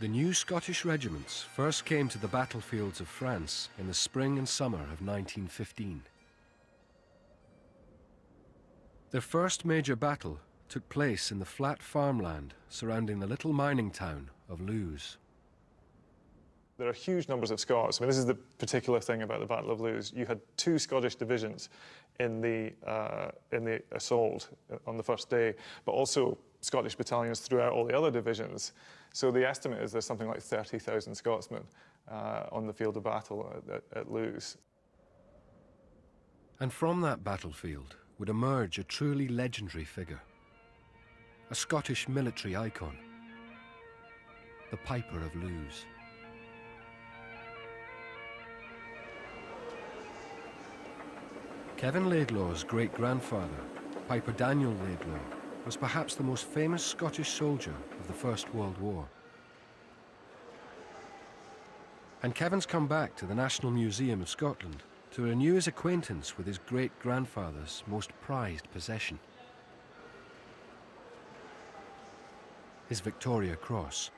The new Scottish regiments first came to the battlefields of France in the spring and summer of 1915. Their first major battle took place in the flat farmland surrounding the little mining town of Loos. There are huge numbers of Scots. I mean, this is the particular thing about the Battle of Loos. You had 2 Scottish divisions in the assault on the first day, but also Scottish battalions throughout all the other divisions. So the estimate is there's something like 30,000 Scotsmen on the field of battle at Loos. And from that battlefield would emerge a truly legendary figure, a Scottish military icon, the Piper of Loos. Kevin Laidlaw's great-grandfather, Piper Daniel Laidlaw, was perhaps the most famous Scottish soldier of the First World War. And Kevin's come back to the National Museum of Scotland to renew his acquaintance with his great-grandfather's most prized possession, his Victoria Cross,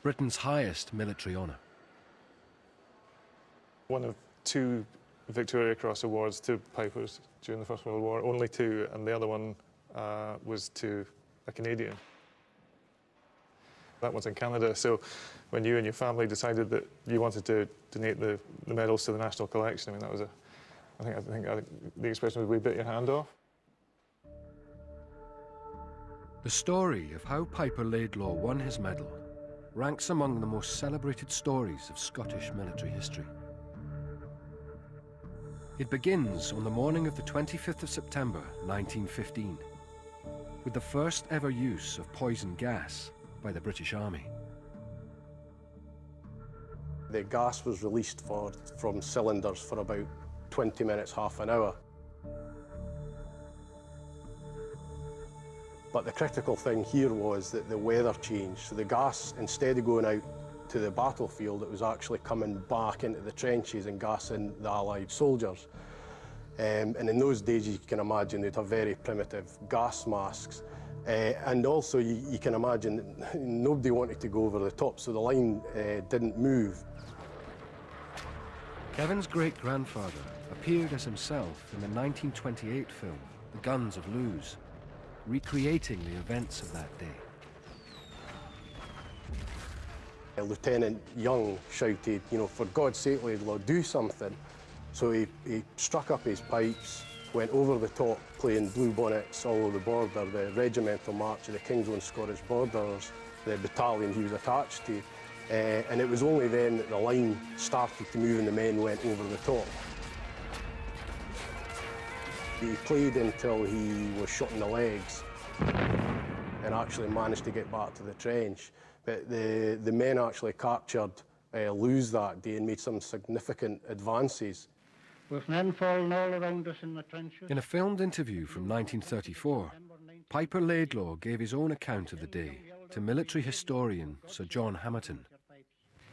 Britain's highest military honour. One of 2 Victoria Cross awards to Pipers during the First World War, only 2, and the other one was to a Canadian. That one's in Canada, so when you and your family decided that you wanted to donate the medals to the National Collection, I mean, that was I think the expression was, we bit your hand off. The story of how Piper Laidlaw won his medal ranks among the most celebrated stories of Scottish military history. It begins on the morning of the 25th of September 1915, with the first ever use of poison gas by the British Army. The gas was released from cylinders for about 20 minutes, half an hour. But the critical thing here was that the weather changed. So the gas, instead of going out to the battlefield, it was actually coming back into the trenches and gassing the Allied soldiers. And in those days, you can imagine they'd have very primitive gas masks. And also, you can imagine nobody wanted to go over the top, so the line didn't move. Kevin's great-grandfather appeared as himself in the 1928 film, The Guns of Loos, recreating the events of that day. Lieutenant Young shouted, you know, for God's sake, Laidlaw, do something. So he struck up his pipes, went over the top, playing Blue Bonnets all over the border, the regimental march of the King's Own Scottish Borders, the battalion he was attached to. And it was only then that the line started to move and the men went over the top. He played until he was shot in the legs and actually managed to get back to the trench. But the men actually captured Loos that day and made some significant advances. With men falling all around us in the trenches. In a filmed interview from 1934, Piper Laidlaw gave his own account of the day to military historian Sir John Hamerton.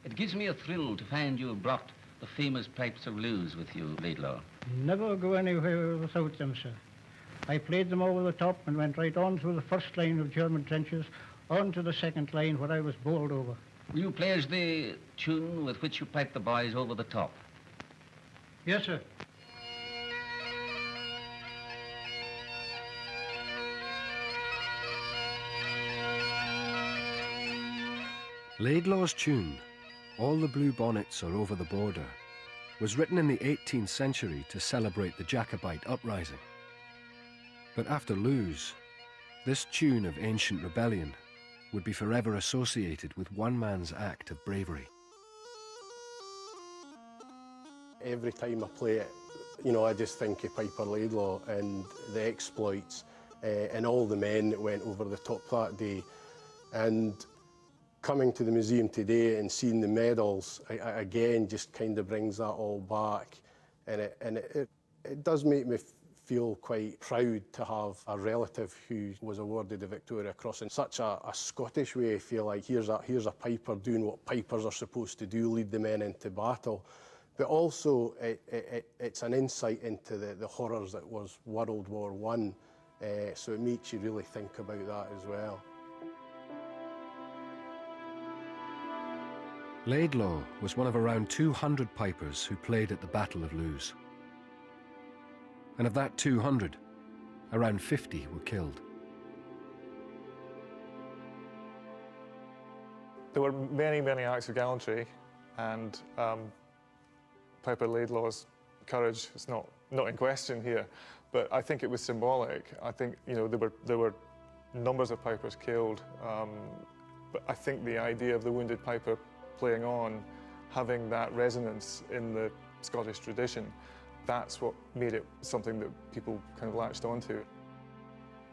It gives me a thrill to find you have brought the famous Pipes of Loos with you, Laidlaw. Never go anywhere without them, sir. I played them over the top and went right on through the first line of German trenches, on to the second line where I was bowled over. Will you play us the tune with which you piped the boys over the top? Yes, sir. Laidlaw's tune, All the Blue Bonnets Are Over the Border, was written in the 18th century to celebrate the Jacobite uprising. But after Loos, this tune of ancient rebellion would be forever associated with one man's act of bravery. Every time I play it, you know, I just think of Piper Laidlaw and the exploits and all the men that went over the top that day. And coming to the museum today and seeing the medals, again, just kind of brings that all back. And it does make me feel quite proud to have a relative who was awarded the Victoria Cross in such a Scottish way. I feel like here's a Piper doing what Pipers are supposed to do, lead the men into battle. But also, it's an insight into the horrors that was World War I, so it makes you really think about that as well. Laidlaw was one of around 200 pipers who played at the Battle of Loos. And of that 200, around 50 were killed. There were many, many acts of gallantry, and Piper Laidlaw's courage is not in question here, but I think it was symbolic. I think, you know, there were numbers of pipers killed, but I think the idea of the wounded piper playing on, having that resonance in the Scottish tradition, that's what made it something that people kind of latched onto.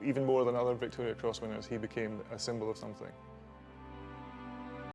Even more than other Victoria Cross winners, he became a symbol of something.